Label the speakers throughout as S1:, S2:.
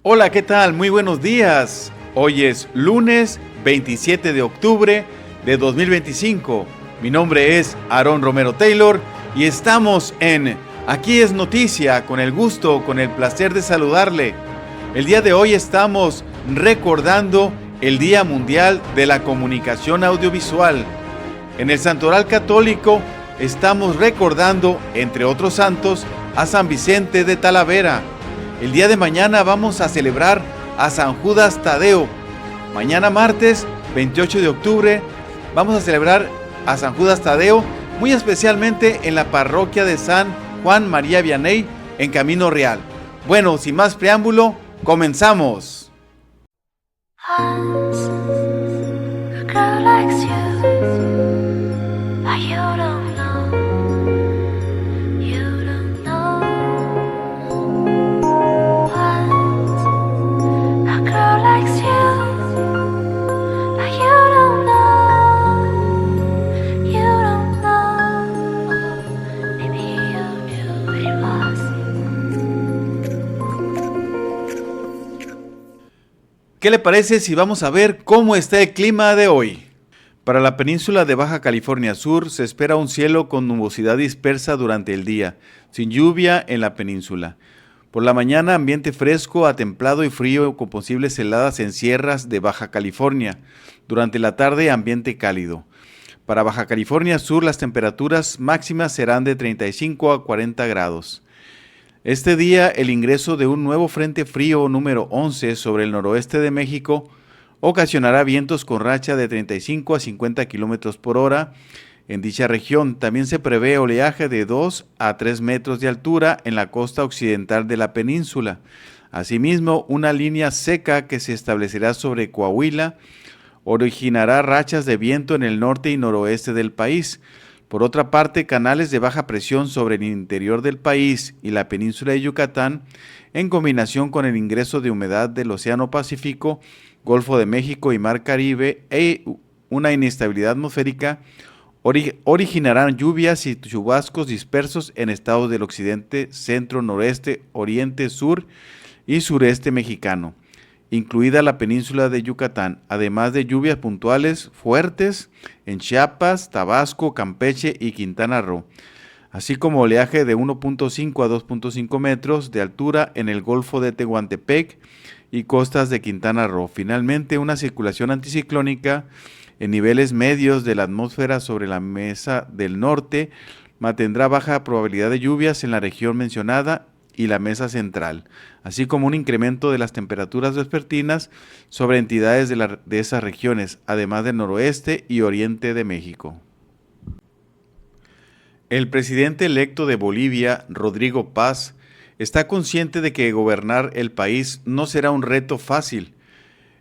S1: Hola, ¿qué tal? Muy buenos días. Hoy es lunes 27 de octubre de 2025. Mi nombre es Aarón Romero Taylor y estamos en Aquí es Noticia, con el gusto, con el placer de saludarle. El día de hoy estamos recordando el Día Mundial de la Comunicación Audiovisual. En el Santoral Católico estamos recordando, entre otros santos, a San Vicente de Talavera. El día de mañana vamos a celebrar a San Judas Tadeo. Mañana martes 28 de octubre vamos a celebrar a San Judas Tadeo, muy especialmente en la parroquia de San Juan María Vianney en Camino Real. Bueno, sin más preámbulo, comenzamos. ¿Qué le parece si vamos a ver cómo está el clima de hoy? Para la península de Baja California Sur se espera un cielo con nubosidad dispersa durante el día, sin lluvia en la península. Por la mañana ambiente fresco a templado y frío con posibles heladas en sierras de Baja California. Durante la tarde ambiente cálido. Para Baja California Sur las temperaturas máximas serán de 35 a 40 grados. Este día, el ingreso de un nuevo frente frío número 11 sobre el noroeste de México ocasionará vientos con racha de 35 a 50 kilómetros por hora. En dicha región también se prevé oleaje de 2 a 3 metros de altura en la costa occidental de la península. Asimismo, una línea seca que se establecerá sobre Coahuila originará rachas de viento en el norte y noroeste del país. Por otra parte, canales de baja presión sobre el interior del país y la península de Yucatán, en combinación con el ingreso de humedad del Océano Pacífico, Golfo de México y Mar Caribe e una inestabilidad atmosférica, originarán lluvias y chubascos dispersos en estados del occidente, centro, noreste, oriente, sur y sureste mexicano, incluida la península de Yucatán, además de lluvias puntuales fuertes en Chiapas, Tabasco, Campeche y Quintana Roo, así como oleaje de 1.5 a 2.5 metros de altura en el Golfo de Tehuantepec y costas de Quintana Roo. Finalmente, una circulación anticiclónica en niveles medios de la atmósfera sobre la mesa del norte mantendrá baja probabilidad de lluvias en la región mencionada y la mesa central, así como un incremento de las temperaturas vespertinas sobre entidades de esas regiones, además del noroeste y oriente de México. El presidente electo de Bolivia, Rodrigo Paz, está consciente de que gobernar el país no será un reto fácil.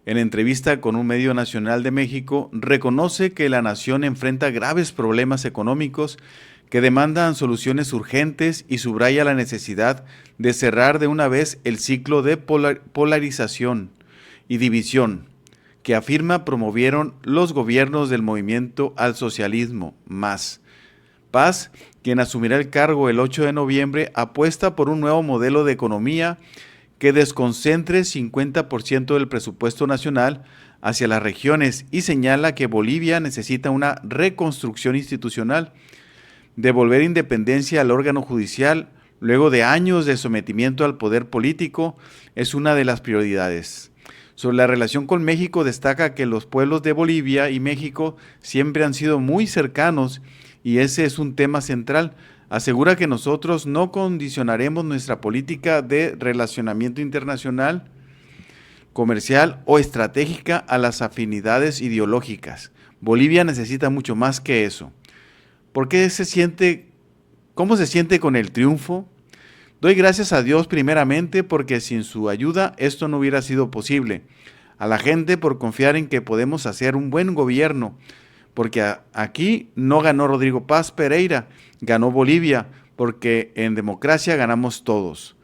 S1: En entrevista con un medio nacional de México, reconoce que la nación enfrenta graves problemas económicos que demandan soluciones urgentes y subraya la necesidad de cerrar de una vez el ciclo de polarización y división que afirma promovieron los gobiernos del movimiento al socialismo más. Paz, quien asumirá el cargo el 8 de noviembre, apuesta por un nuevo modelo de economía que desconcentre 50% del presupuesto nacional hacia las regiones y señala que Bolivia necesita una reconstrucción institucional. Devolver independencia al órgano judicial luego de años de sometimiento al poder político es una de las prioridades. Sobre la relación con México destaca que los pueblos de Bolivia y México siempre han sido muy cercanos y ese es un tema central. Asegura que nosotros no condicionaremos nuestra política de relacionamiento internacional, comercial o estratégica a las afinidades ideológicas. Bolivia necesita mucho más que eso. ¿Cómo se siente con el triunfo? Doy gracias a Dios primeramente porque sin su ayuda esto no hubiera sido posible. A la gente por confiar en que podemos hacer un buen gobierno, porque aquí no ganó Rodrigo Paz Pereira, ganó Bolivia, porque en democracia ganamos todos.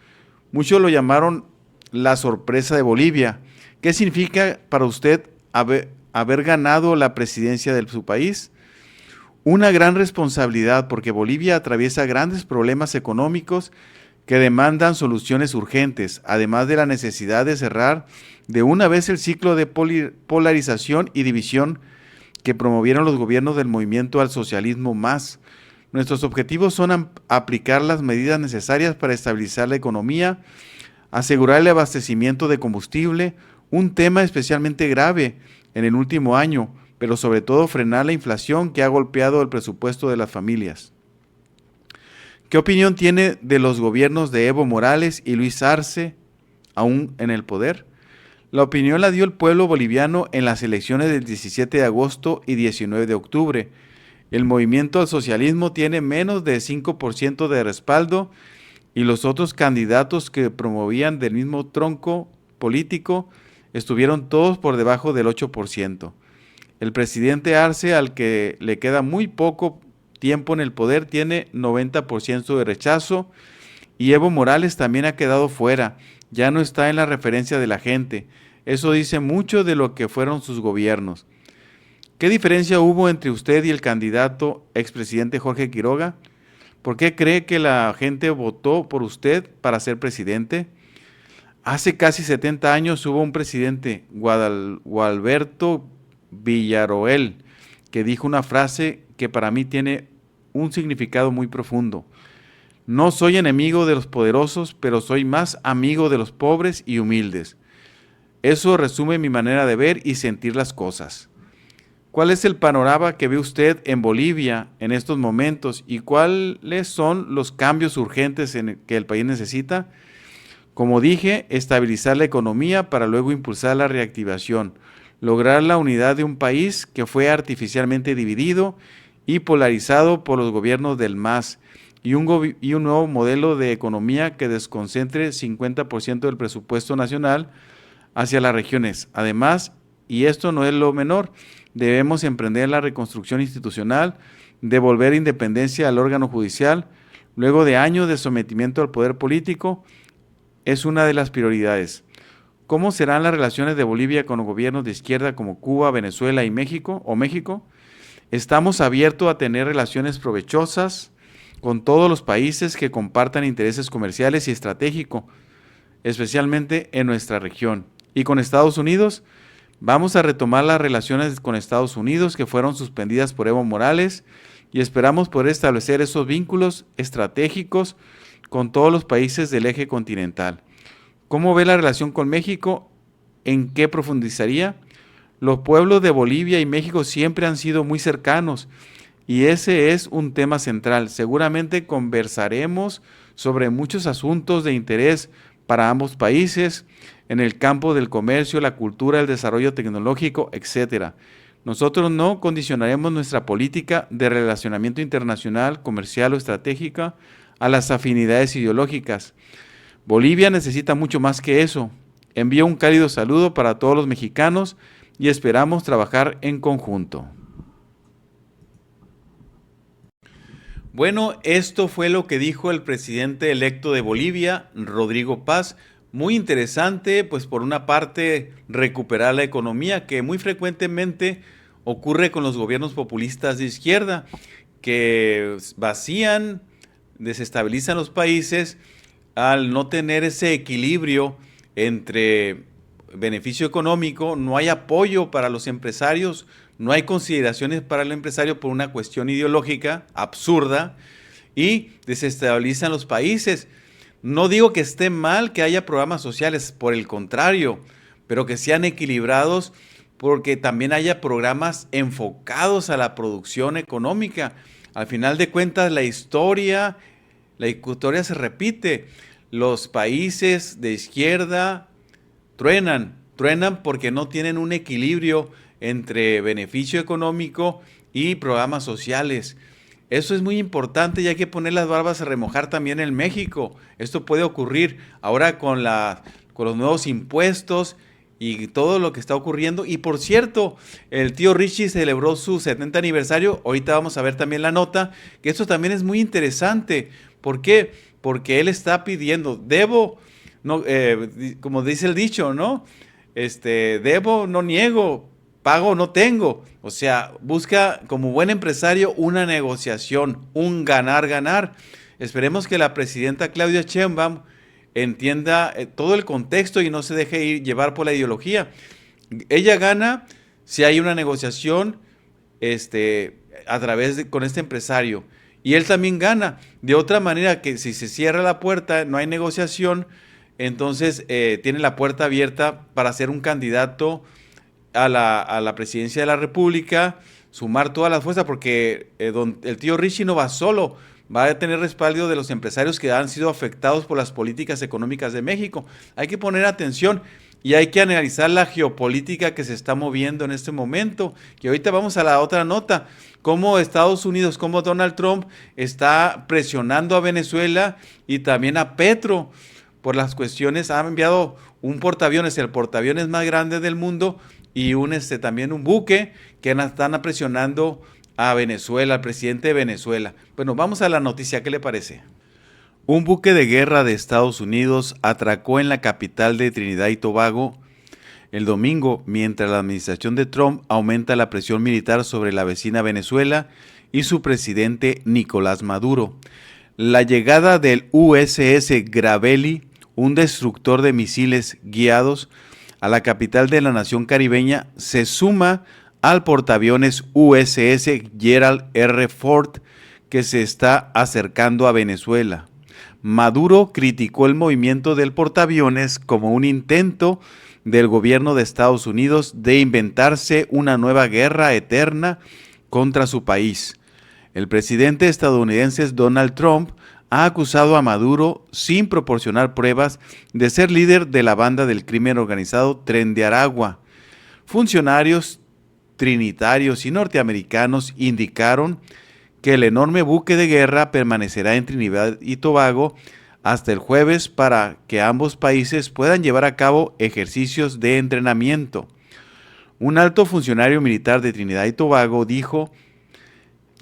S1: Muchos lo llamaron la sorpresa de Bolivia. ¿Qué significa para usted haber ganado la presidencia de su país? Una gran responsabilidad porque Bolivia atraviesa grandes problemas económicos que demandan soluciones urgentes, además de la necesidad de cerrar de una vez el ciclo de polarización y división que promovieron los gobiernos del movimiento al socialismo más. Nuestros objetivos son aplicar las medidas necesarias para estabilizar la economía, asegurar el abastecimiento de combustible, un tema especialmente grave en el último año, pero sobre todo frenar la inflación que ha golpeado el presupuesto de las familias. ¿Qué opinión tiene de los gobiernos de Evo Morales y Luis Arce aún en el poder? La opinión la dio el pueblo boliviano en las elecciones del 17 de agosto y 19 de octubre. El movimiento al socialismo tiene menos de 5% de respaldo y los otros candidatos que promovían del mismo tronco político estuvieron todos por debajo del 8%. El presidente Arce, al que le queda muy poco tiempo en el poder, tiene 90% de rechazo y Evo Morales también ha quedado fuera, ya no está en la referencia de la gente. Eso dice mucho de lo que fueron sus gobiernos. ¿Qué diferencia hubo entre usted y el candidato expresidente Jorge Quiroga? ¿Por qué cree que la gente votó por usted para ser presidente? Hace casi 70 años hubo un presidente, Gualberto Villarroel, que dijo una frase que para mí tiene un significado muy profundo. No soy enemigo de los poderosos, pero soy más amigo de los pobres y humildes. Eso resume mi manera de ver y sentir las cosas. ¿Cuál es el panorama que ve usted en Bolivia en estos momentos y cuáles son los cambios urgentes que el país necesita? Como dije, estabilizar la economía para luego impulsar la reactivación, lograr la unidad de un país que fue artificialmente dividido y polarizado por los gobiernos del MAS y un nuevo modelo de economía que desconcentre 50% del presupuesto nacional hacia las regiones. Además, y esto no es lo menor, debemos emprender la reconstrucción institucional, devolver independencia al órgano judicial, luego de años de sometimiento al poder político, es una de las prioridades. ¿Cómo serán las relaciones de Bolivia con los gobiernos de izquierda como Cuba, Venezuela y México México? Estamos abiertos a tener relaciones provechosas con todos los países que compartan intereses comerciales y estratégicos, especialmente en nuestra región. Y con Estados Unidos, vamos a retomar las relaciones con Estados Unidos que fueron suspendidas por Evo Morales y esperamos poder establecer esos vínculos estratégicos con todos los países del eje continental. ¿Cómo ve la relación con México? ¿En qué profundizaría? Los pueblos de Bolivia y México siempre han sido muy cercanos y ese es un tema central. Seguramente conversaremos sobre muchos asuntos de interés para ambos países en el campo del comercio, la cultura, el desarrollo tecnológico, etc. Nosotros no condicionaremos nuestra política de relacionamiento internacional, comercial o estratégica a las afinidades ideológicas. Bolivia necesita mucho más que eso. Envío un cálido saludo para todos los mexicanos y esperamos trabajar en conjunto. Bueno, esto fue lo que dijo el presidente electo de Bolivia, Rodrigo Paz. Muy interesante, pues por una parte recuperar la economía que muy frecuentemente ocurre con los gobiernos populistas de izquierda, que vacían, desestabilizan los países al no tener ese equilibrio entre beneficio económico, no hay apoyo para los empresarios, no hay consideraciones para el empresario por una cuestión ideológica absurda y desestabilizan los países. No digo que esté mal que haya programas sociales, por el contrario, pero que sean equilibrados porque también haya programas enfocados a la producción económica. Al final de cuentas, la historia se repite. Los países de izquierda truenan porque no tienen un equilibrio entre beneficio económico y programas sociales. Eso es muy importante y hay que poner las barbas a remojar también en México. Esto puede ocurrir ahora con los nuevos impuestos y todo lo que está ocurriendo. Y por cierto, el tío Richie celebró su 70 aniversario. Ahorita vamos a ver también la nota, que esto también es muy interesante. ¿Por qué? Porque él está pidiendo, no, como dice el dicho, ¿no? Debo, no niego, pago, no tengo. O sea, busca como buen empresario una negociación, un ganar-ganar. Esperemos que la presidenta Claudia Sheinbaum entienda todo el contexto y no se deje llevar por la ideología. Ella gana si hay una negociación a través con este empresario, y él también gana. De otra manera, que si se cierra la puerta, no hay negociación, entonces tiene la puerta abierta para ser un candidato a la presidencia de la República, sumar todas las fuerzas, porque el tío Richie no va solo, va a tener respaldo de los empresarios que han sido afectados por las políticas económicas de México. Hay que poner atención y hay que analizar la geopolítica que se está moviendo en este momento, que ahorita vamos a la otra nota, cómo Estados Unidos, cómo Donald Trump está presionando a Venezuela y también a Petro por las cuestiones. Ha enviado un portaaviones, el portaaviones más grande del mundo, y también un buque que están presionando a Venezuela, al presidente de Venezuela. Bueno, vamos a la noticia, ¿qué le parece? Un buque de guerra de Estados Unidos atracó en la capital de Trinidad y Tobago el domingo, mientras la administración de Trump aumenta la presión militar sobre la vecina Venezuela y su presidente Nicolás Maduro. La llegada del USS Gravely, un destructor de misiles guiados, a la capital de la nación caribeña, se suma al portaaviones USS Gerald R. Ford, que se está acercando a Venezuela. Maduro criticó el movimiento del portaaviones como un intento del gobierno de Estados Unidos de inventarse una nueva guerra eterna contra su país. El presidente estadounidense Donald Trump ha acusado a Maduro, sin proporcionar pruebas, de ser líder de la banda del crimen organizado Tren de Aragua. Funcionarios trinitarios y norteamericanos indicaron que el enorme buque de guerra permanecerá en Trinidad y Tobago hasta el jueves para que ambos países puedan llevar a cabo ejercicios de entrenamiento. Un alto funcionario militar de Trinidad y Tobago dijo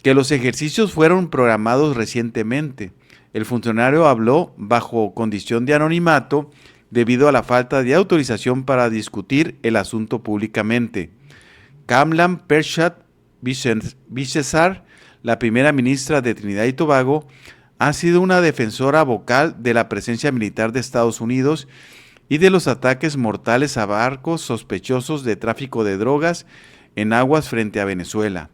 S1: que los ejercicios fueron programados recientemente. El funcionario habló bajo condición de anonimato debido a la falta de autorización para discutir el asunto públicamente. Kamlan Pershat Bissessar, la primera ministra de Trinidad y Tobago, ha sido una defensora vocal de la presencia militar de Estados Unidos y de los ataques mortales a barcos sospechosos de tráfico de drogas en aguas frente a Venezuela.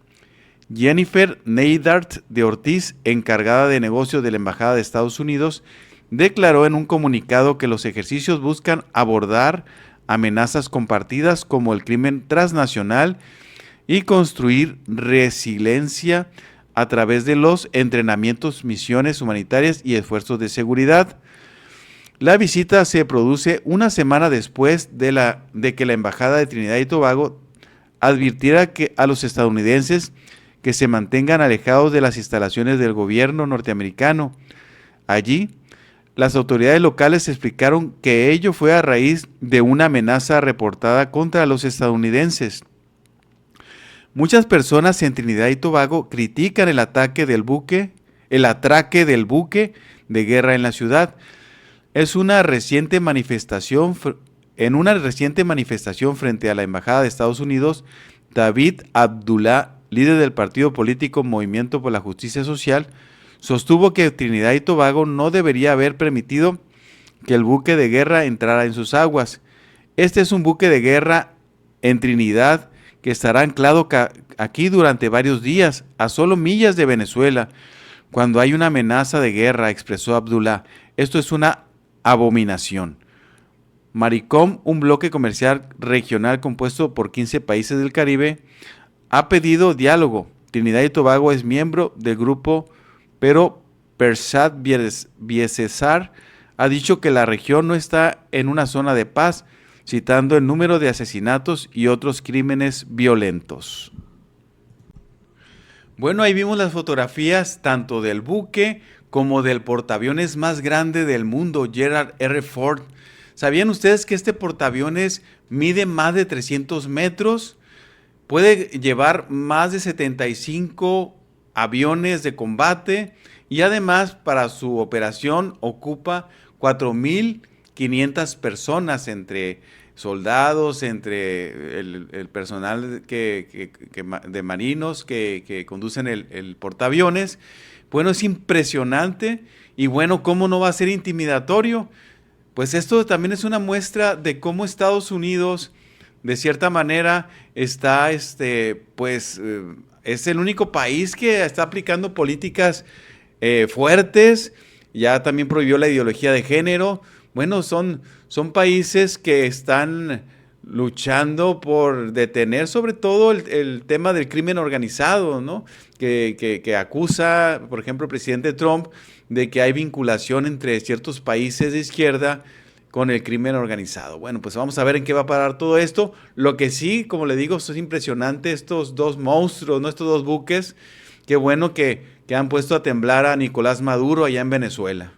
S1: Jennifer Neidhart de Ortiz, encargada de negocios de la Embajada de Estados Unidos, declaró en un comunicado que los ejercicios buscan abordar amenazas compartidas como el crimen transnacional y construir resiliencia a través de los entrenamientos, misiones humanitarias y esfuerzos de seguridad. La visita se produce una semana después de que la Embajada de Trinidad y Tobago advirtiera a los estadounidenses que se mantengan alejados de las instalaciones del gobierno norteamericano. Allí, las autoridades locales explicaron que ello fue a raíz de una amenaza reportada contra los estadounidenses. Muchas personas en Trinidad y Tobago critican el atraque del buque de guerra en la ciudad. En una reciente manifestación frente a la Embajada de Estados Unidos, David Abdullah, líder del partido político Movimiento por la Justicia Social, sostuvo que Trinidad y Tobago no debería haber permitido que el buque de guerra entrara en sus aguas. Este es un buque de guerra en Trinidad que estará anclado aquí durante varios días, a solo millas de Venezuela, cuando hay una amenaza de guerra, expresó Abdullah. Esto es una abominación. Maricom, un bloque comercial regional compuesto por 15 países del Caribe, ha pedido diálogo. Trinidad y Tobago es miembro del grupo, pero Pershat Bissessar ha dicho que la región no está en una zona de paz, citando el número de asesinatos y otros crímenes violentos. Bueno, ahí vimos las fotografías tanto del buque como del portaaviones más grande del mundo, Gerald R. Ford. ¿Sabían ustedes que este portaaviones mide más de 300 metros? Puede llevar más de 75 aviones de combate y además para su operación ocupa 4,500 personas entre soldados, entre el personal de marinos que conducen el portaaviones. Bueno, es impresionante y bueno, ¿cómo no va a ser intimidatorio? Pues esto también es una muestra de cómo Estados Unidos, de cierta manera, está, es el único país que está aplicando políticas fuertes. Ya también prohibió la ideología de género. Bueno, son países que están luchando por detener sobre todo el tema del crimen organizado, ¿no? Que acusa, por ejemplo, el presidente Trump de que hay vinculación entre ciertos países de izquierda con el crimen organizado. Bueno, pues vamos a ver en qué va a parar todo esto. Lo que sí, como le digo, es impresionante estos dos monstruos, ¿no? Estos dos buques. Qué bueno que han puesto a temblar a Nicolás Maduro allá en Venezuela.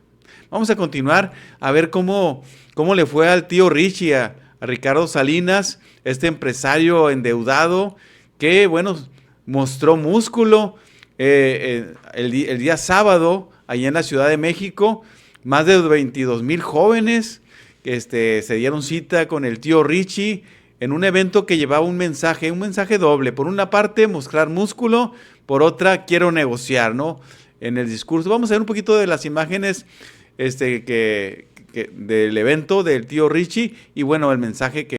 S1: Vamos a continuar a ver cómo le fue al tío Richie, a Ricardo Salinas, este empresario endeudado que, bueno, mostró músculo el día sábado allá en la Ciudad de México. Más de 22,000 jóvenes se dieron cita con el tío Richie en un evento que llevaba un mensaje doble. Por una parte, mostrar músculo, por otra, quiero negociar, ¿no? En el discurso. Vamos a ver un poquito de las imágenes del evento del tío Richie y bueno, el mensaje que...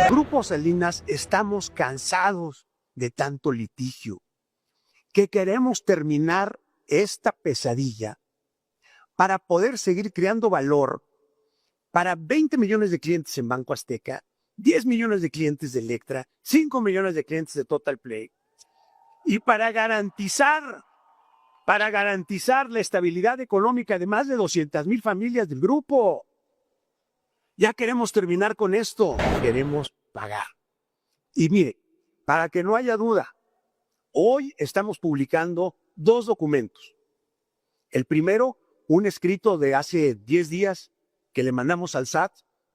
S2: Grupo Salinas estamos cansados de tanto litigio, que queremos terminar esta pesadilla para poder seguir creando valor para 20 millones de clientes en Banco Azteca, 10 millones de clientes de Electra, 5 millones de clientes de Total Play, y para garantizar la estabilidad económica de más de 200,000 familias del grupo. Ya queremos terminar con esto, queremos pagar. Y mire, para que no haya duda, hoy estamos publicando 2 documentos. El primero, un escrito de hace 10 días que le mandamos al SAT,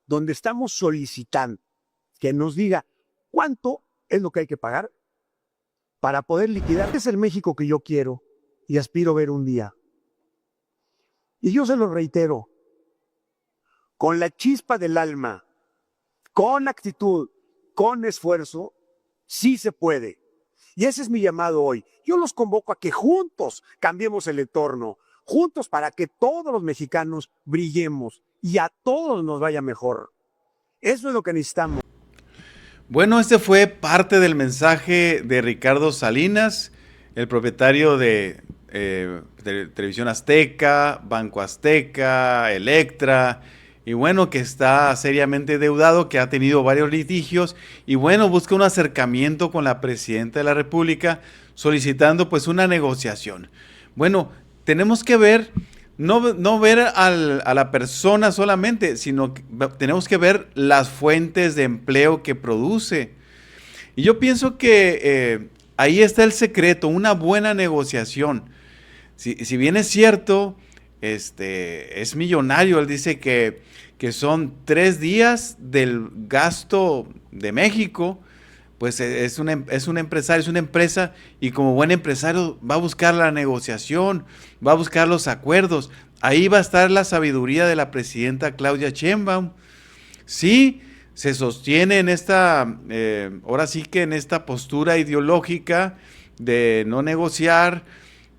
S2: donde estamos solicitando que nos diga cuánto es lo que hay que pagar para poder liquidar. Este es el México que yo quiero y aspiro ver un día. Y yo se lo reitero, con la chispa del alma, con actitud, con esfuerzo, sí se puede. Y ese es mi llamado hoy. Yo los convoco a que juntos cambiemos el entorno, juntos para que todos los mexicanos brillemos y a todos nos vaya mejor. Eso es lo que necesitamos.
S1: Bueno, este fue parte del mensaje de Ricardo Salinas, el propietario de Televisión Azteca, Banco Azteca, Electra, y bueno, que está seriamente endeudado, que ha tenido varios litigios, y bueno, busca un acercamiento con la presidenta de la República, solicitando pues una negociación. Bueno, tenemos que ver, no ver a la persona solamente, sino que tenemos que ver las fuentes de empleo que produce. Y yo pienso que ahí está el secreto, una buena negociación. Si bien es cierto, es millonario, él dice que son 3 días del gasto de México, pues es un empresario, es una empresa, y como buen empresario va a buscar la negociación, va a buscar los acuerdos. Ahí va a estar la sabiduría de la presidenta Claudia Sheinbaum. Sí, se sostiene en esta, ahora sí que en esta postura ideológica de no negociar.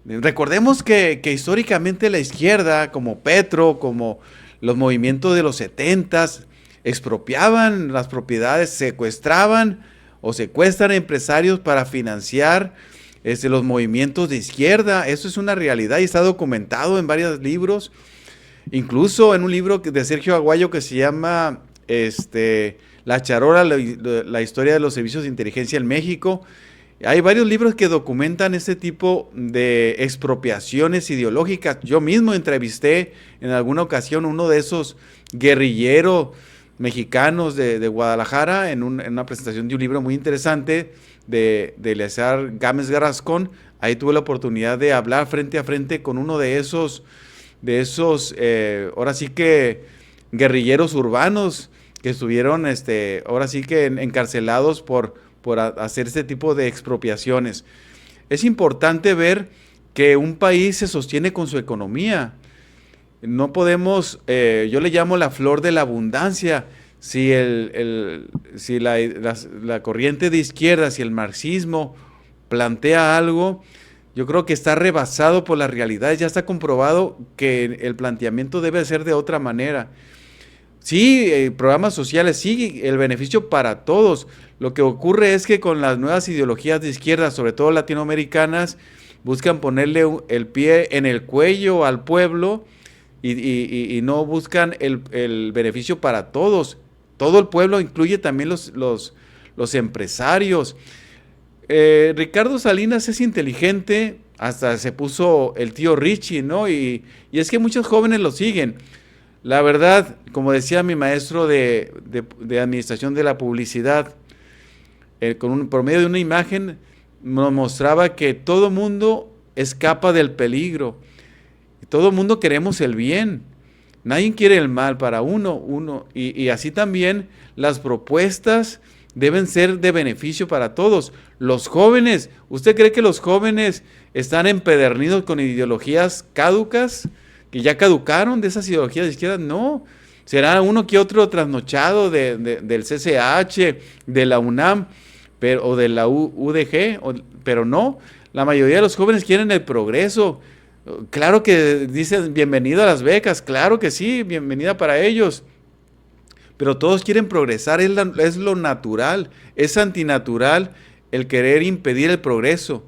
S1: Recordemos que históricamente la izquierda, como Petro, como los movimientos de los 70s, expropiaban las propiedades, secuestraban o secuestran empresarios para financiar los movimientos de izquierda. Eso es una realidad y está documentado en varios libros, incluso en un libro de Sergio Aguayo que se llama La Charola, la historia de los servicios de inteligencia en México. Hay varios libros que documentan este tipo de expropiaciones ideológicas. Yo mismo entrevisté en alguna ocasión uno de esos guerrilleros mexicanos de Guadalajara en una presentación de un libro muy interesante de Eleazar Gámez Garrascón. Ahí tuve la oportunidad de hablar frente a frente con uno de esos ahora sí que guerrilleros urbanos que estuvieron ahora sí que encarcelados por por hacer este tipo de expropiaciones. Es importante ver que un país se sostiene con su economía. No podemos, yo le llamo la flor de la abundancia. Si la corriente de izquierda, si el marxismo plantea algo, yo creo que está rebasado por las realidades. Ya está comprobado que el planteamiento debe ser de otra manera. Sí, programas sociales, sí, el beneficio para todos. Lo que ocurre es que con las nuevas ideologías de izquierda, sobre todo latinoamericanas, buscan ponerle el pie en el cuello al pueblo y no buscan el beneficio para todos. Todo el pueblo, incluye también los empresarios. Ricardo Salinas es inteligente, hasta se puso el tío Richie, ¿no? Y es que muchos jóvenes lo siguen. La verdad, como decía mi maestro de administración de la publicidad, por medio de una imagen nos mostraba que todo mundo escapa del peligro. Todo mundo queremos el bien. Nadie quiere el mal para uno. Y así también las propuestas deben ser de beneficio para todos. Los jóvenes, ¿usted cree que los jóvenes están empedernidos con ideologías caducas? ¿Que ya caducaron de esas ideologías de izquierda? No. Será uno que otro trasnochado del CCH, de la UNAM o de la UDG, pero no. La mayoría de los jóvenes quieren el progreso. Claro que dicen bienvenido a las becas, claro que sí, bienvenida para ellos. Pero todos quieren progresar, es lo natural, es antinatural el querer impedir el progreso.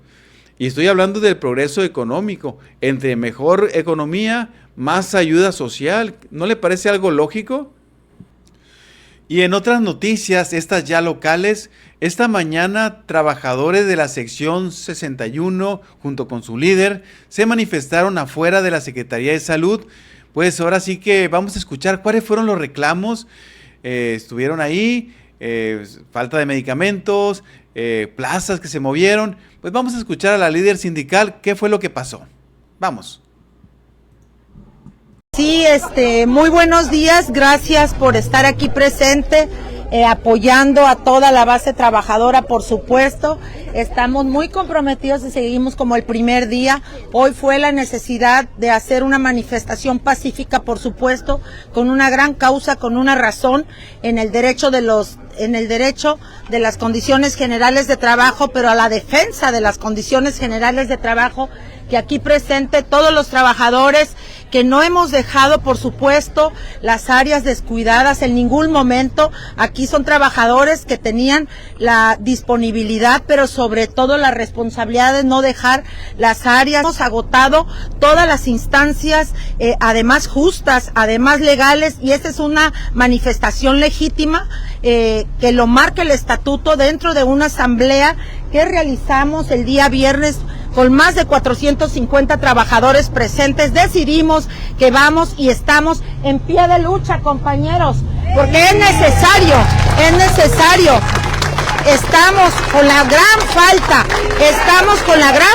S1: Y estoy hablando del progreso económico. Entre mejor economía, más ayuda social. ¿No le parece algo lógico? Y en otras noticias, estas ya locales, esta mañana trabajadores de la sección 61 junto con su líder se manifestaron afuera de la Secretaría de Salud. Pues ahora sí que vamos a escuchar cuáles fueron los reclamos. Estuvieron ahí, falta de medicamentos, plazas que se movieron. Pues vamos a escuchar a la líder sindical qué fue lo que pasó. Vamos.
S3: Sí, muy buenos días, gracias por estar aquí presente, apoyando a toda la base trabajadora, por supuesto. Estamos muy comprometidos y seguimos como el primer día. Hoy fue la necesidad de hacer una manifestación pacífica, por supuesto, con una gran causa, con una razón, en el derecho de las condiciones generales de trabajo, pero a la defensa de las condiciones generales de trabajo, que aquí presente todos los trabajadores, que no hemos dejado, por supuesto, las áreas descuidadas en ningún momento. Aquí son trabajadores que tenían la disponibilidad, pero sobre todo la responsabilidad de no dejar las áreas. Hemos agotado todas las instancias, además justas, además legales, y esta es una manifestación legítima, que lo marca el estatuto dentro de una asamblea que realizamos el día viernes. Con más de 450 trabajadores presentes, decidimos que vamos y estamos en pie de lucha, compañeros, porque es necesario. Estamos con la gran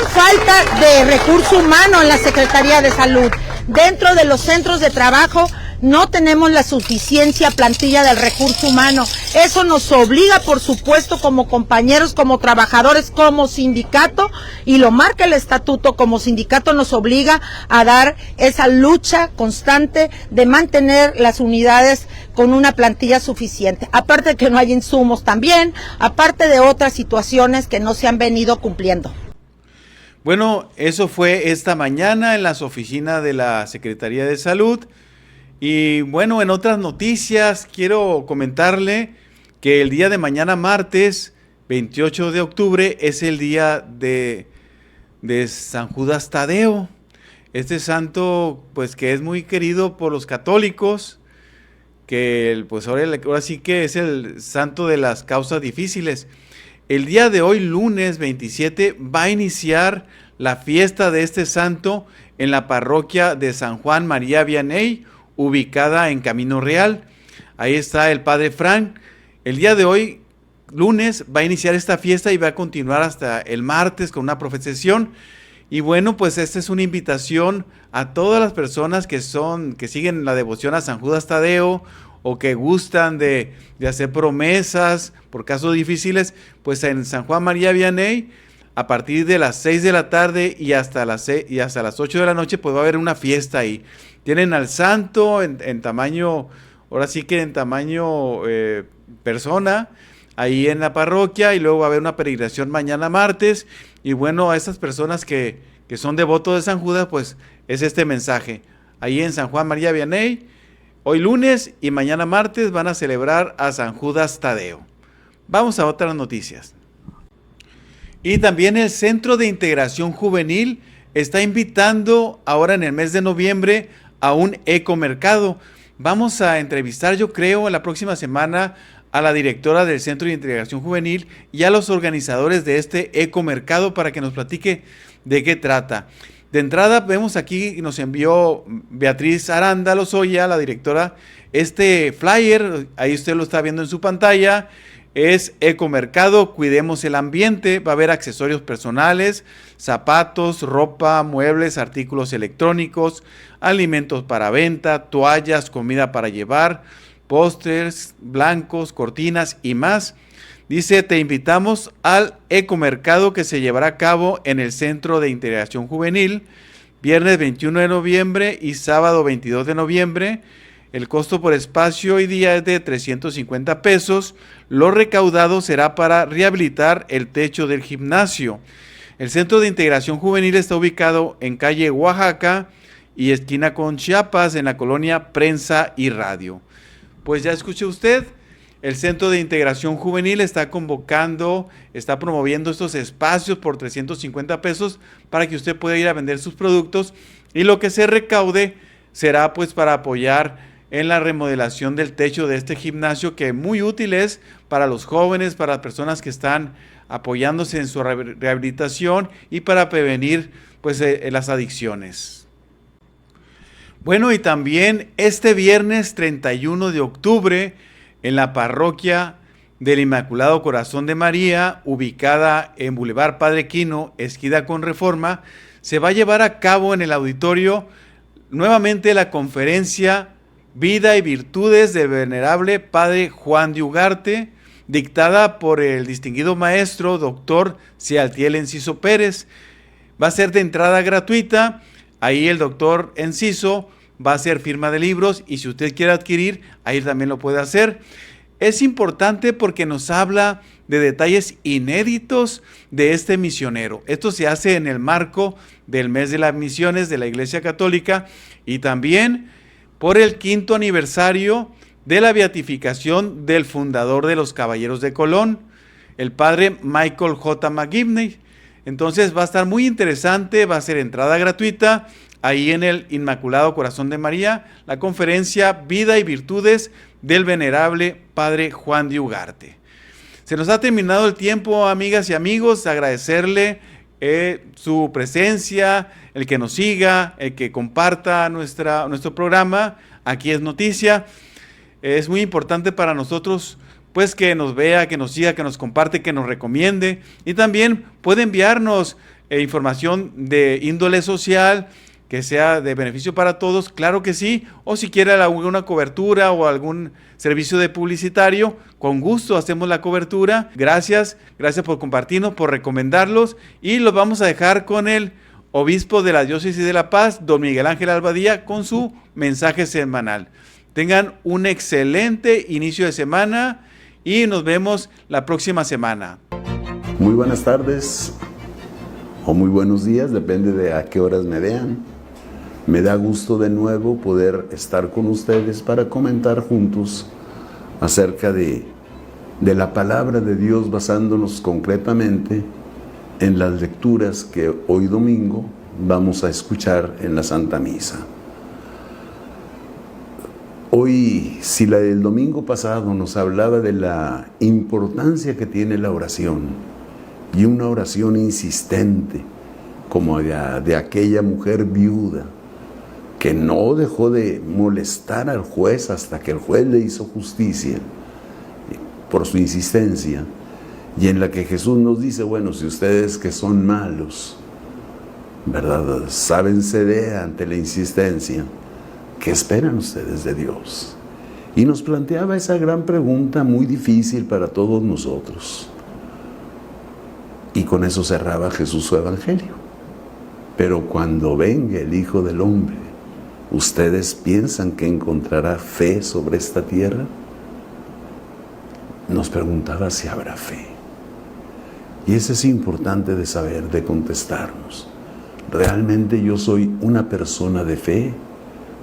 S3: falta de recurso humano en la Secretaría de Salud. Dentro de los centros de trabajo no tenemos la suficiencia plantilla del recurso humano. Eso nos obliga, por supuesto, como compañeros, como trabajadores, como sindicato, y lo marca el estatuto, como sindicato nos obliga a dar esa lucha constante de mantener las unidades con una plantilla suficiente. Aparte de que no hay insumos también, aparte de otras situaciones que no se han venido cumpliendo.
S1: Bueno, eso fue esta mañana en las oficinas de la Secretaría de Salud. Y bueno, en otras noticias quiero comentarle que el día de mañana, martes 28 de octubre, es el día de San Judas Tadeo. Este santo, pues, que es muy querido por los católicos, que pues ahora sí que es el santo de las causas difíciles. El día de hoy, lunes 27, va a iniciar la fiesta de este santo en la parroquia de San Juan María Vianney, ubicada en Camino Real. Ahí está el padre Frank. El día de hoy, lunes, va a iniciar esta fiesta y va a continuar hasta el martes con una procesión. Y bueno, pues esta es una invitación a todas las personas que siguen la devoción a San Judas Tadeo, o que gustan de hacer promesas por casos difíciles, pues en San Juan María Vianney, a partir de las 6 de la tarde y hasta las 8 de la noche, pues va a haber una fiesta ahí. Tienen al santo en tamaño, ahora sí que en tamaño persona, ahí en la parroquia, y luego va a haber una peregrinación mañana martes. Y bueno, a esas personas que son devotos de San Judas, pues es este mensaje. Ahí en San Juan María Vianney, hoy lunes y mañana martes van a celebrar a San Judas Tadeo. Vamos a otras noticias. Y también el Centro de Integración Juvenil está invitando ahora en el mes de noviembre a un ecomercado. Vamos a entrevistar, yo creo, la próxima semana a la directora del Centro de Integración Juvenil y a los organizadores de este ecomercado para que nos platique de qué trata. De entrada vemos aquí, nos envió Beatriz Aranda Lozoya, la directora, este flyer, ahí usted lo está viendo en su pantalla. Es ecomercado, cuidemos el ambiente, va a haber accesorios personales, zapatos, ropa, muebles, artículos electrónicos, alimentos para venta, toallas, comida para llevar, pósters, blancos, cortinas y más. Dice, te invitamos al ecomercado que se llevará a cabo en el Centro de Integración Juvenil, viernes 21 de noviembre y sábado 22 de noviembre. El costo por espacio y día es de 350 pesos. Lo recaudado será para rehabilitar el techo del gimnasio. El Centro de Integración Juvenil está ubicado en calle Oaxaca y esquina con Chiapas, en la colonia Prensa y Radio. Pues ya escuche usted, el Centro de Integración Juvenil está convocando, está promoviendo estos espacios por 350 pesos para que usted pueda ir a vender sus productos, y lo que se recaude será pues para apoyar en la remodelación del techo de este gimnasio, que muy útil es para los jóvenes, para las personas que están apoyándose en su rehabilitación y para prevenir pues las adicciones. Bueno, y también este viernes 31 de octubre en la parroquia del Inmaculado Corazón de María, ubicada en Boulevard Padre Quino, esquina con Reforma, se va a llevar a cabo en el auditorio nuevamente la conferencia Vida y Virtudes del Venerable Padre Juan de Ugarte, dictada por el distinguido maestro doctor Cialtiel Enciso Pérez. Va a ser de entrada gratuita. Ahí el doctor Enciso va a hacer firma de libros, y si usted quiere adquirir, ahí también lo puede hacer. Es importante porque nos habla de detalles inéditos de este misionero. Esto se hace en el marco del mes de las misiones de la Iglesia Católica, y también por el 5º aniversario de la beatificación del fundador de los Caballeros de Colón, el padre Michael J. McGivney. Entonces va a estar muy interesante, va a ser entrada gratuita, ahí en el Inmaculado Corazón de María, la conferencia Vida y Virtudes del Venerable Padre Juan de Ugarte. Se nos ha terminado el tiempo, amigas y amigos, agradecerle su presencia, el que nos siga, el que comparta nuestro programa. Aquí es noticia. Es muy importante para nosotros pues que nos vea, que nos siga, que nos comparte, que nos recomiende, y también puede enviarnos información de índole social que sea de beneficio para todos, claro que sí, o si quiere alguna cobertura o algún servicio de publicitario, con gusto hacemos la cobertura. Gracias por compartirnos, por recomendarlos, y los vamos a dejar con el obispo de la Diócesis de La Paz, don Miguel Ángel Albadía, con su mensaje semanal. Tengan un excelente inicio de semana y nos vemos la próxima semana.
S4: Muy buenas tardes o muy buenos días, depende de a qué horas me vean. Me da gusto de nuevo poder estar con ustedes para comentar juntos acerca de la palabra de Dios, basándonos concretamente en las lecturas que hoy domingo vamos a escuchar en la Santa Misa. Hoy, si la del domingo pasado nos hablaba de la importancia que tiene la oración, y una oración insistente, como de aquella mujer viuda, que no dejó de molestar al juez hasta que el juez le hizo justicia por su insistencia, y en la que Jesús nos dice, bueno, si ustedes que son malos, ¿verdad?, saben ceder ante la insistencia, ¿qué esperan ustedes de Dios? Y nos planteaba esa gran pregunta muy difícil para todos nosotros. Y con eso cerraba Jesús su evangelio. Pero cuando venga el Hijo del Hombre, ¿ustedes piensan que encontrará fe sobre esta tierra? Nos preguntaba si habrá fe. Y eso es importante de saber, de contestarnos. ¿Realmente yo soy una persona de fe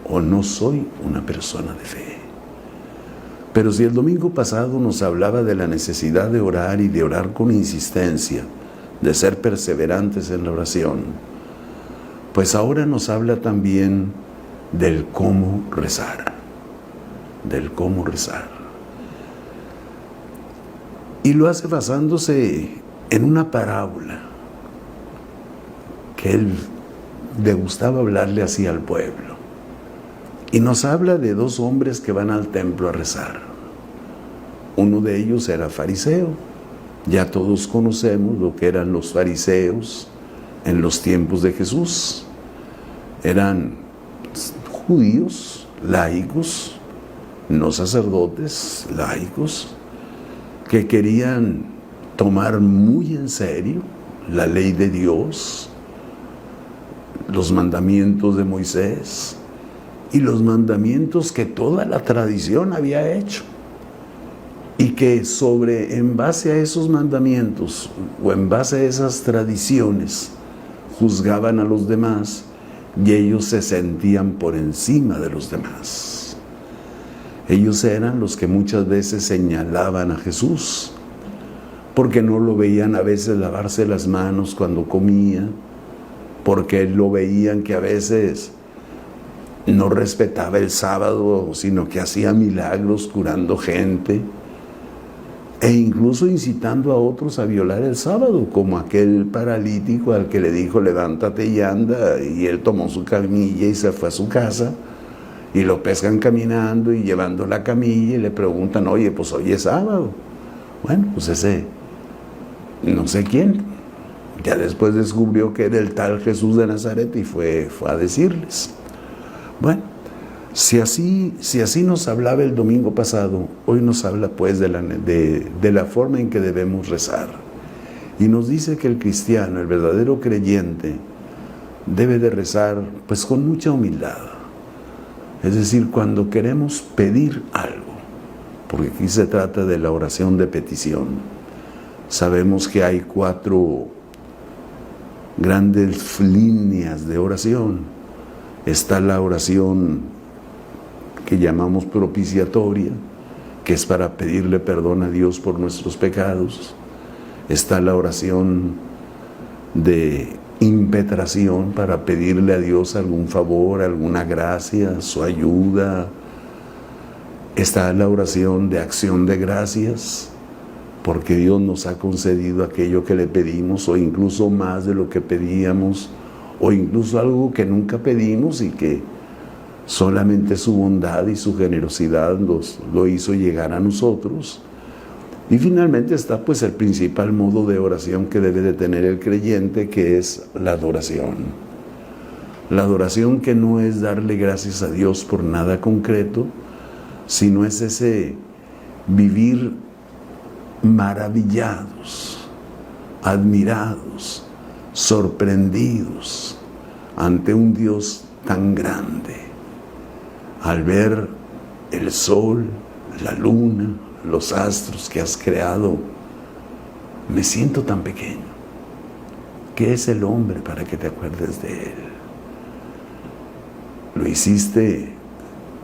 S4: o no soy una persona de fe? Pero si el domingo pasado nos hablaba de la necesidad de orar y de orar con insistencia, de ser perseverantes en la oración, pues ahora nos habla también del cómo rezar, del cómo rezar. Y lo hace basándose en una parábola que él le gustaba hablarle así al pueblo. Y nos habla de dos hombres que van al templo a rezar. Uno de ellos era fariseo. Ya todos conocemos lo que eran los fariseos en los tiempos de Jesús. Eran judíos, laicos, no sacerdotes, laicos, que querían tomar muy en serio la ley de Dios, los mandamientos de Moisés y los mandamientos que toda la tradición había hecho, y que en base a esos mandamientos o en base a esas tradiciones juzgaban a los demás, y ellos se sentían por encima de los demás. Ellos eran los que muchas veces señalaban a Jesús, porque no lo veían a veces lavarse las manos cuando comía, porque lo veían que a veces no respetaba el sábado, sino que hacía milagros curando gente, e incluso incitando a otros a violar el sábado, como aquel paralítico al que le dijo levántate y anda, y él tomó su camilla y se fue a su casa, y lo pescan caminando y llevando la camilla y le preguntan, oye, pues hoy es sábado. Bueno, pues ese no sé quién ya después descubrió que era el tal Jesús de Nazaret y fue a decirles. Bueno, si así nos hablaba el domingo pasado, hoy nos habla pues de la forma en que debemos rezar. Y nos dice que el cristiano, el verdadero creyente, debe de rezar pues con mucha humildad. Es decir, cuando queremos pedir algo, porque aquí se trata de la oración de petición. Sabemos que hay 4 grandes líneas de oración. Está la oración que llamamos propiciatoria, que es para pedirle perdón a Dios por nuestros pecados. Está la oración de impetración, para pedirle a Dios algún favor, alguna gracia, su ayuda. Está la oración de acción de gracias, porque Dios nos ha concedido aquello que le pedimos, o incluso más de lo que pedíamos, o incluso algo que nunca pedimos y que solamente su bondad y su generosidad lo hizo llegar a nosotros. Y finalmente está pues el principal modo de oración que debe de tener el creyente, que es la adoración. La adoración que no es darle gracias a Dios por nada concreto, sino es ese vivir maravillados, admirados, sorprendidos ante un Dios tan grande. Al ver el sol, la luna, los astros que has creado, me siento tan pequeño. ¿Qué es el hombre para que te acuerdes de él? Lo hiciste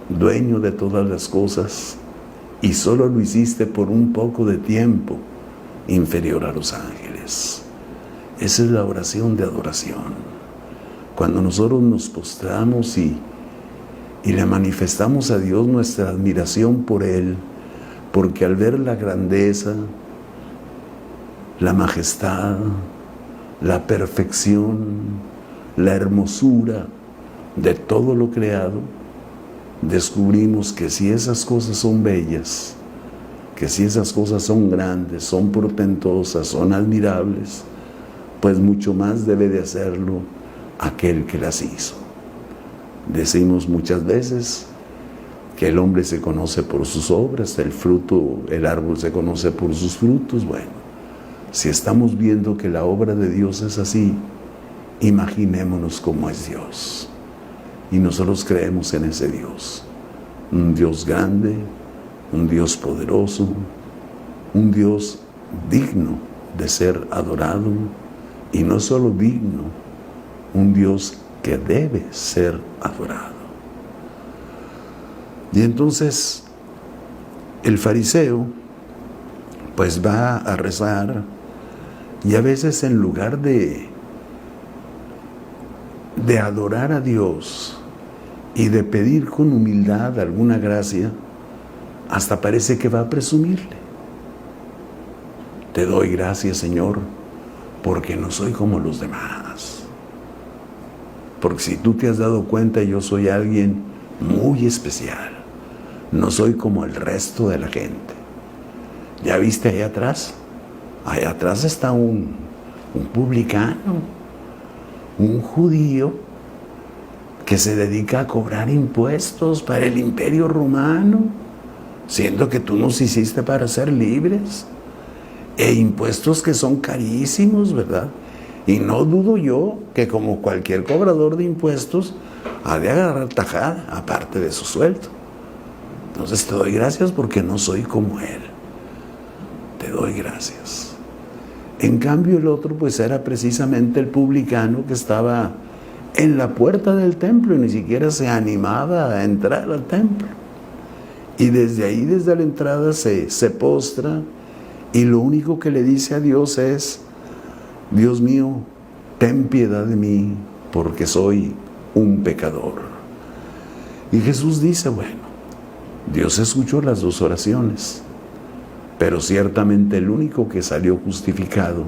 S4: dueño de todas las cosas y solo lo hiciste por un poco de tiempo, inferior a los ángeles. Esa es la oración de adoración. Cuando nosotros nos postramos y le manifestamos a Dios nuestra admiración por Él, porque al ver la grandeza, la majestad, la perfección, la hermosura de todo lo creado, descubrimos que si esas cosas son bellas, que si esas cosas son grandes, son portentosas, son admirables, pues mucho más debe de hacerlo aquel que las hizo. Decimos muchas veces que el hombre se conoce por sus obras, el árbol se conoce por sus frutos. Bueno, si estamos viendo que la obra de Dios es así, imaginémonos cómo es Dios. Y nosotros creemos en ese Dios. Un Dios grande, un Dios poderoso, un Dios digno de ser adorado. Y no solo digno, un Dios que debe ser adorado. Y entonces el fariseo pues va a rezar, y a veces en lugar de adorar a Dios y de pedir con humildad alguna gracia, hasta parece que va a presumirle. Te doy gracias, Señor, porque no soy como los demás. Porque si tú te has dado cuenta, yo soy alguien muy especial. No soy como el resto de la gente. ¿Ya viste allá atrás? Allá atrás está un publicano, un judío que se dedica a cobrar impuestos para el Imperio Romano, siendo que tú nos hiciste para ser libres. E impuestos que son carísimos, ¿verdad? Y no dudo yo que como cualquier cobrador de impuestos ha de agarrar tajada, aparte de su sueldo. Entonces te doy gracias porque no soy como él. Te doy gracias. En cambio el otro pues era precisamente el publicano que estaba en la puerta del templo y ni siquiera se animaba a entrar al templo. Y desde ahí, desde la entrada, se postra, y lo único que le dice a Dios es: Dios mío, ten piedad de mí, porque soy un pecador. Y Jesús dice, bueno, Dios escuchó las dos oraciones, pero ciertamente el único que salió justificado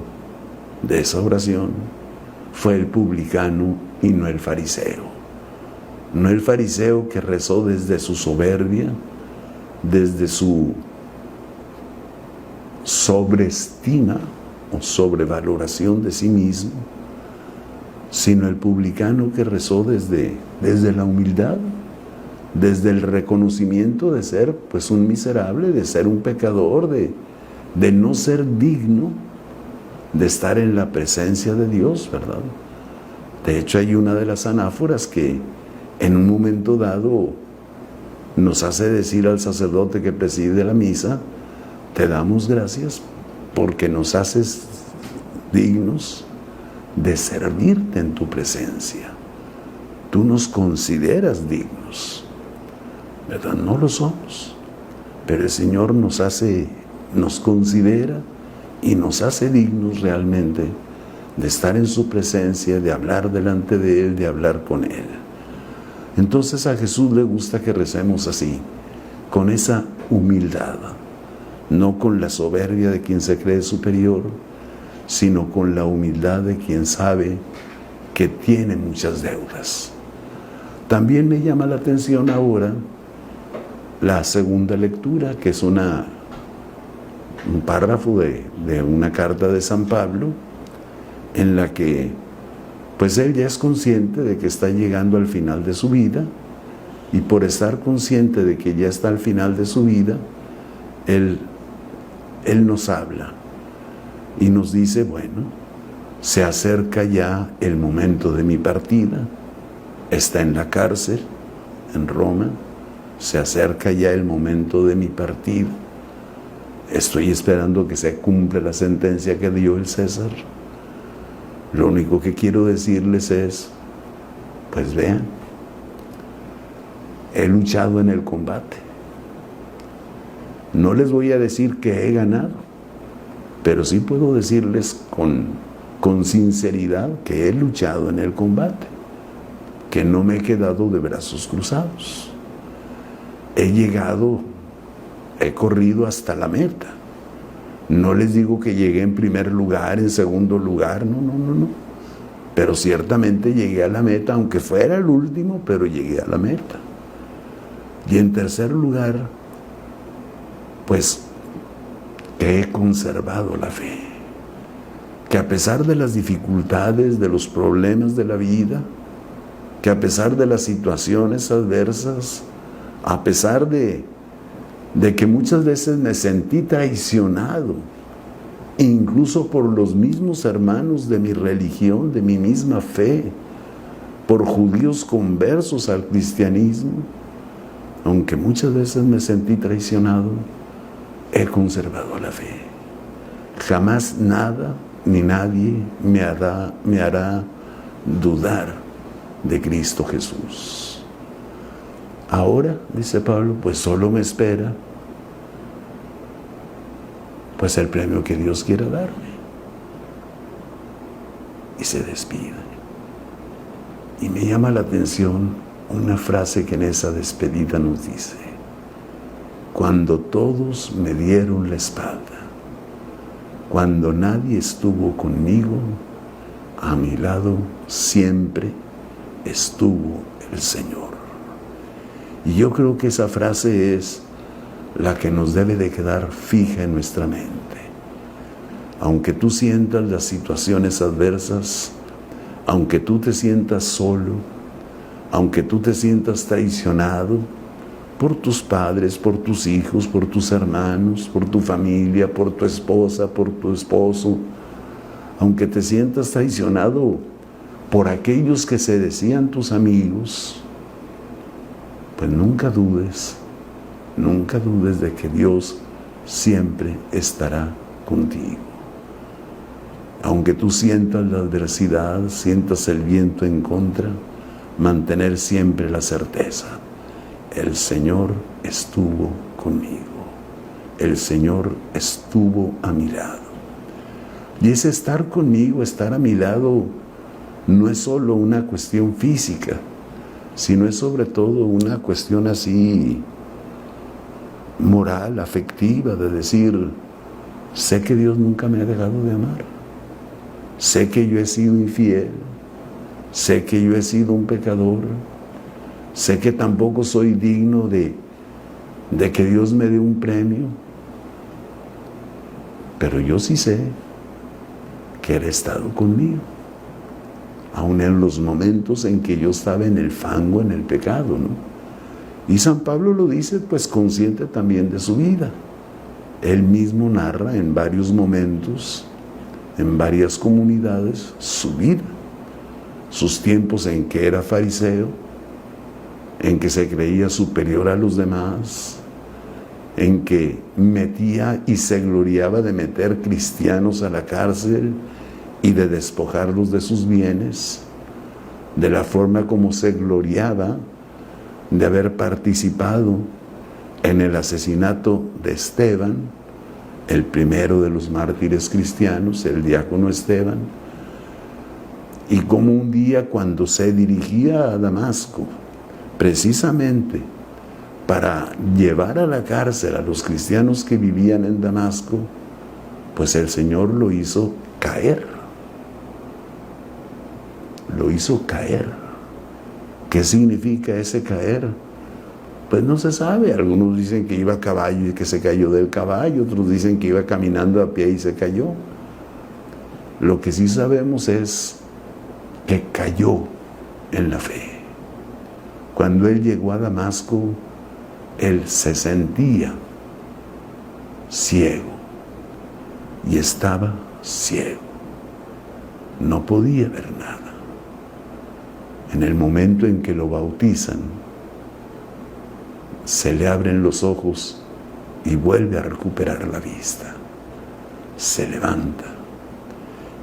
S4: de esa oración fue el publicano y no el fariseo. No el fariseo que rezó desde su soberbia, desde su sobreestima o sobrevaloración de sí mismo, sino el publicano que rezó desde la humildad, desde el reconocimiento de ser pues un miserable, de ser un pecador, de no ser digno de estar en la presencia de Dios, ¿verdad? De hecho, hay una de las anáforas que en un momento dado nos hace decir al sacerdote que preside la misa: te damos gracias porque nos haces dignos de servirte en tu presencia. Tú nos consideras dignos, ¿verdad? No lo somos, pero el Señor nos considera y nos hace dignos realmente de estar en su presencia, de hablar delante de Él, de hablar con Él. Entonces a Jesús le gusta que recemos así, con esa humildad, no con la soberbia de quien se cree superior, sino con la humildad de quien sabe que tiene muchas deudas. También me llama la atención ahora la segunda lectura, que es un párrafo de una carta de San Pablo, en la que pues él ya es consciente de que está llegando al final de su vida, y por estar consciente de que ya está al final de su vida, él nos habla y nos dice, bueno, se acerca ya el momento de mi partida. Está en la cárcel en Roma, se acerca ya el momento de mi partida. Estoy esperando que se cumpla la sentencia que dio el César. Lo único que quiero decirles es, pues vean, he luchado en el combate. No les voy a decir que he ganado, pero sí puedo decirles con sinceridad que he luchado en el combate, que no me he quedado de brazos cruzados. He llegado, he corrido hasta la meta. No les digo que llegué en primer lugar, en segundo lugar, no. Pero ciertamente llegué a la meta, aunque fuera el último, pero llegué a la meta. Y en tercer lugar, pues que he conservado la fe. Que a pesar de las dificultades, de los problemas de la vida, que a pesar de las situaciones adversas, a pesar de que muchas veces me sentí traicionado, incluso por los mismos hermanos de mi religión, de mi misma fe, por judíos conversos al cristianismo, aunque muchas veces me sentí traicionado, he conservado la fe. Jamás nada ni nadie me hará dudar de Cristo Jesús. Ahora, dice Pablo, pues solo me espera pues el premio que Dios quiera darme. Y se despide. Y me llama la atención una frase que en esa despedida nos dice: cuando todos me dieron la espalda, cuando nadie estuvo conmigo, a mi lado siempre estuvo el Señor. Y yo creo que esa frase es la que nos debe de quedar fija en nuestra mente. Aunque tú sientas las situaciones adversas, aunque tú te sientas solo, aunque tú te sientas traicionado por tus padres, por tus hijos, por tus hermanos, por tu familia, por tu esposa, por tu esposo, aunque te sientas traicionado por aquellos que se decían tus amigos, pues nunca dudes de que Dios siempre estará contigo. Aunque tú sientas la adversidad, sientas el viento en contra, mantener siempre la certeza: el Señor estuvo conmigo, el Señor estuvo a mi lado. Y ese estar conmigo, estar a mi lado, no es solo una cuestión física, sino es sobre todo una cuestión así moral, afectiva, de decir: sé que Dios nunca me ha dejado de amar, sé que yo he sido infiel, sé que yo he sido un pecador, sé que tampoco soy digno de que Dios me dé un premio, pero yo sí sé que Él ha estado conmigo, aun en los momentos en que yo estaba en el fango, en el pecado, ¿no? Y San Pablo lo dice, pues consciente también de su vida. Él mismo narra en varios momentos, en varias comunidades, su vida, sus tiempos en que era fariseo, en que se creía superior a los demás, en que metía y se gloriaba de meter cristianos a la cárcel y de despojarlos de sus bienes, de la forma como se gloriaba de haber participado en el asesinato de Esteban, el primero de los mártires cristianos, el diácono Esteban, y como un día, cuando se dirigía a Damasco, precisamente para llevar a la cárcel a los cristianos que vivían en Damasco, pues el Señor lo hizo caer. Lo hizo caer. ¿Qué significa ese caer? Pues no se sabe. Algunos dicen que iba a caballo y que se cayó del caballo, otros dicen que iba caminando a pie y se cayó. Lo que sí sabemos es que cayó en la fe. Cuando él llegó a Damasco, él se sentía ciego y estaba ciego. No podía ver nada. En el momento en que lo bautizan, se le abren los ojos y vuelve a recuperar la vista. Se levanta.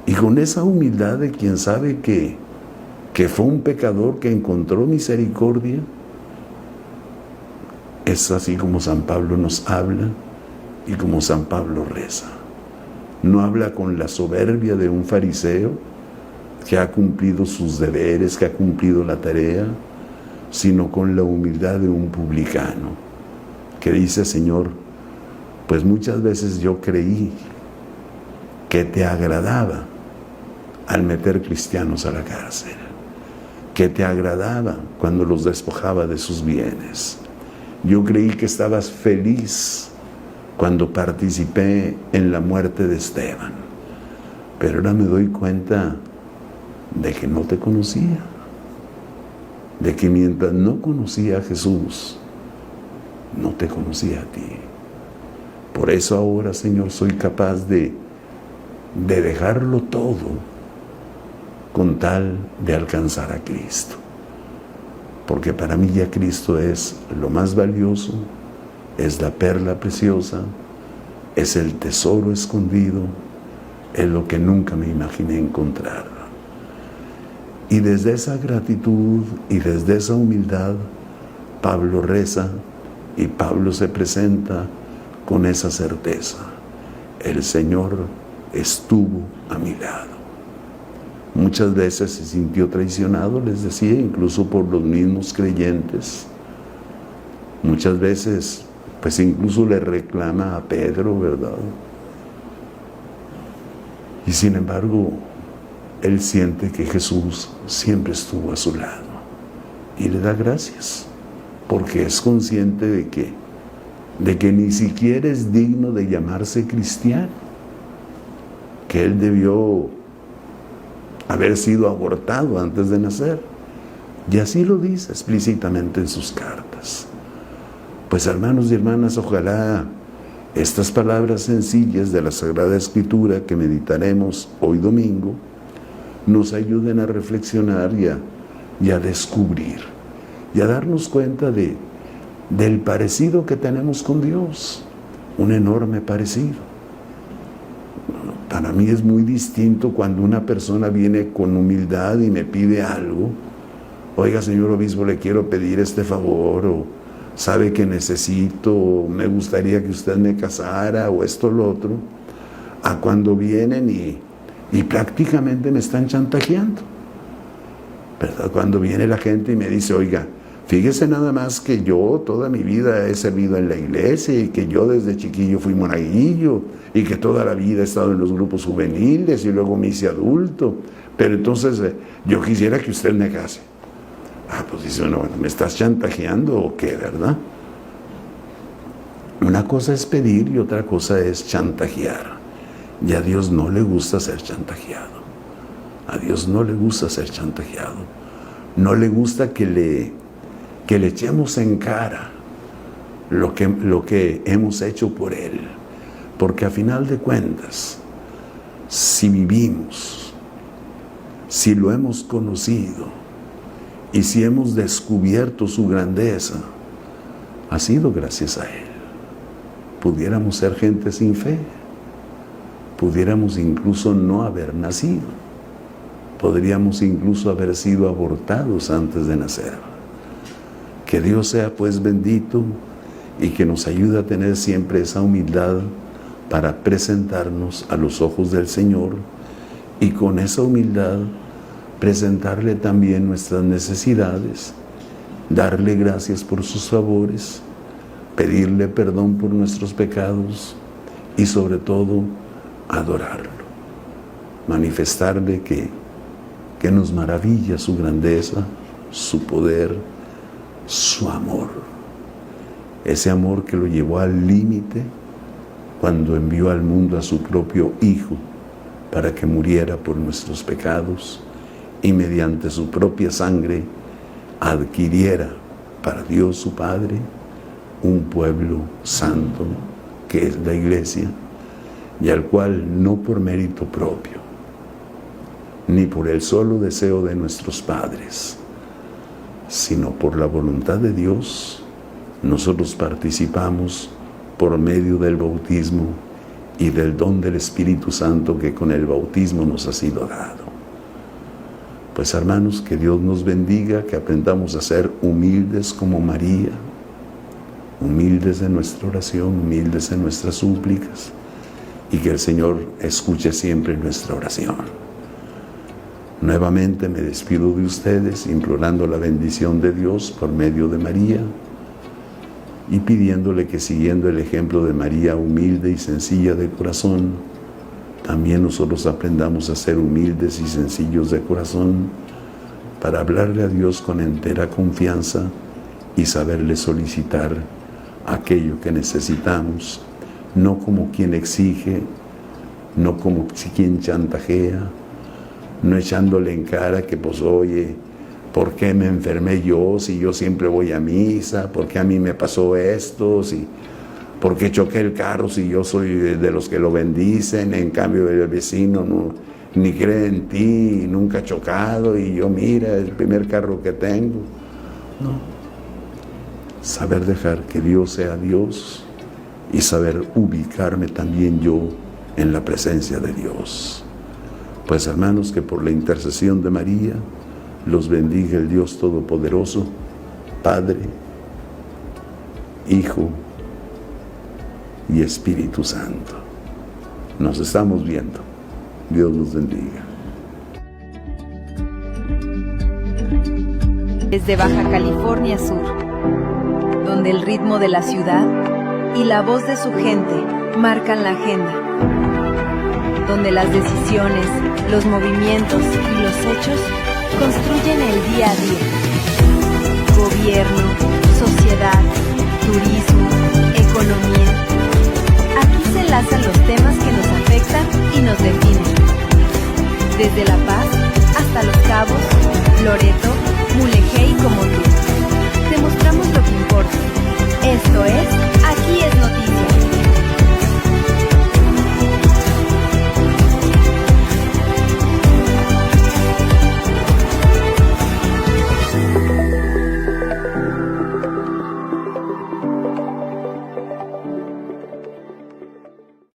S4: Y con esa humildad de quien sabe que fue un pecador que encontró misericordia, es así como San Pablo nos habla y como San Pablo reza. No habla con la soberbia de un fariseo que ha cumplido sus deberes, que ha cumplido la tarea, sino con la humildad de un publicano que dice: Señor, pues muchas veces yo creí que te agradaba al meter cristianos a la cárcel, que te agradaba cuando los despojaba de sus bienes. Yo creí que estabas feliz cuando participé en la muerte de Esteban, pero ahora me doy cuenta de que no te conocía, de que mientras no conocía a Jesús, no te conocía a ti. Por eso ahora, Señor, soy capaz de dejarlo todo con tal de alcanzar a Cristo. Porque para mí ya Cristo es lo más valioso, es la perla preciosa, es el tesoro escondido, es lo que nunca me imaginé encontrar. Y desde esa gratitud y desde esa humildad, Pablo reza y Pablo se presenta con esa certeza: el Señor estuvo a mi lado. Muchas veces se sintió traicionado, les decía, incluso por los mismos creyentes. Muchas veces, pues incluso le reclama a Pedro, ¿verdad? Y sin embargo, él siente que Jesús siempre estuvo a su lado y le da gracias, porque es consciente de que ni siquiera es digno de llamarse cristiano, que él debió haber sido abortado antes de nacer. Y así lo dice explícitamente en sus cartas. Pues hermanos y hermanas, ojalá estas palabras sencillas de la Sagrada Escritura que meditaremos hoy domingo nos ayuden a reflexionar y a descubrir y a darnos cuenta del parecido que tenemos con Dios, un enorme parecido. Para mí es muy distinto cuando una persona viene con humildad y me pide algo. Oiga, señor obispo, le quiero pedir este favor, o sabe que necesito, o me gustaría que usted me casara, o esto o lo otro, a cuando vienen y prácticamente me están chantajeando, ¿verdad? Cuando viene la gente y me dice: oiga, fíjese nada más que yo toda mi vida he servido en la iglesia, y que yo desde chiquillo fui monaguillo, y que toda la vida he estado en los grupos juveniles y luego me hice adulto, pero entonces yo quisiera que usted me case. Pues dice uno: bueno, ¿me estás chantajeando o qué, verdad? Una cosa es pedir y otra cosa es chantajear. Y a Dios no le gusta ser chantajeado. A Dios no le gusta ser chantajeado. No le gusta que le echemos en cara lo que hemos hecho por Él. Porque a final de cuentas, si vivimos, si lo hemos conocido y si hemos descubierto su grandeza, ha sido gracias a Él. Pudiéramos ser gente sin fe, pudiéramos incluso no haber nacido, podríamos incluso haber sido abortados antes de nacer. Que Dios sea pues bendito y que nos ayude a tener siempre esa humildad para presentarnos a los ojos del Señor, y con esa humildad presentarle también nuestras necesidades, darle gracias por sus favores, pedirle perdón por nuestros pecados y sobre todo adorarlo, manifestarle que nos maravilla su grandeza, su poder, su amor, ese amor que lo llevó al límite cuando envió al mundo a su propio Hijo para que muriera por nuestros pecados y mediante su propia sangre adquiriera para Dios su Padre un pueblo santo, que es la Iglesia, y al cual no por mérito propio, ni por el solo deseo de nuestros padres, sino por la voluntad de Dios, nosotros participamos por medio del bautismo y del don del Espíritu Santo que con el bautismo nos ha sido dado. Pues hermanos, que Dios nos bendiga, que aprendamos a ser humildes como María, humildes en nuestra oración, humildes en nuestras súplicas, y que el Señor escuche siempre nuestra oración. Nuevamente me despido de ustedes implorando la bendición de Dios por medio de María y pidiéndole que, siguiendo el ejemplo de María humilde y sencilla de corazón, también nosotros aprendamos a ser humildes y sencillos de corazón para hablarle a Dios con entera confianza y saberle solicitar aquello que necesitamos, no como quien exige, no como quien chantajea, no echándole en cara que pues oye, ¿por qué me enfermé yo si yo siempre voy a misa? ¿Por qué a mí me pasó esto? ¿Por qué choqué el carro si yo soy de los que lo bendicen? En cambio el vecino no, ni cree en ti, nunca ha chocado, y yo mira, el primer carro que tengo. No. Saber dejar que Dios sea Dios y saber ubicarme también yo en la presencia de Dios. Pues hermanos, que por la intercesión de María los bendiga el Dios Todopoderoso, Padre, Hijo y Espíritu Santo. Nos estamos viendo. Dios los bendiga.
S5: Desde Baja California Sur, donde el ritmo de la ciudad y la voz de su gente marcan la agenda, donde las decisiones, los movimientos y los hechos construyen el día a día. Gobierno, sociedad, turismo, economía. Aquí se enlazan los temas que nos afectan y nos definen. Desde La Paz hasta Los Cabos, Loreto, Mulegé y Comondú. Te mostramos lo que importa. Esto es Aquí es Noticia.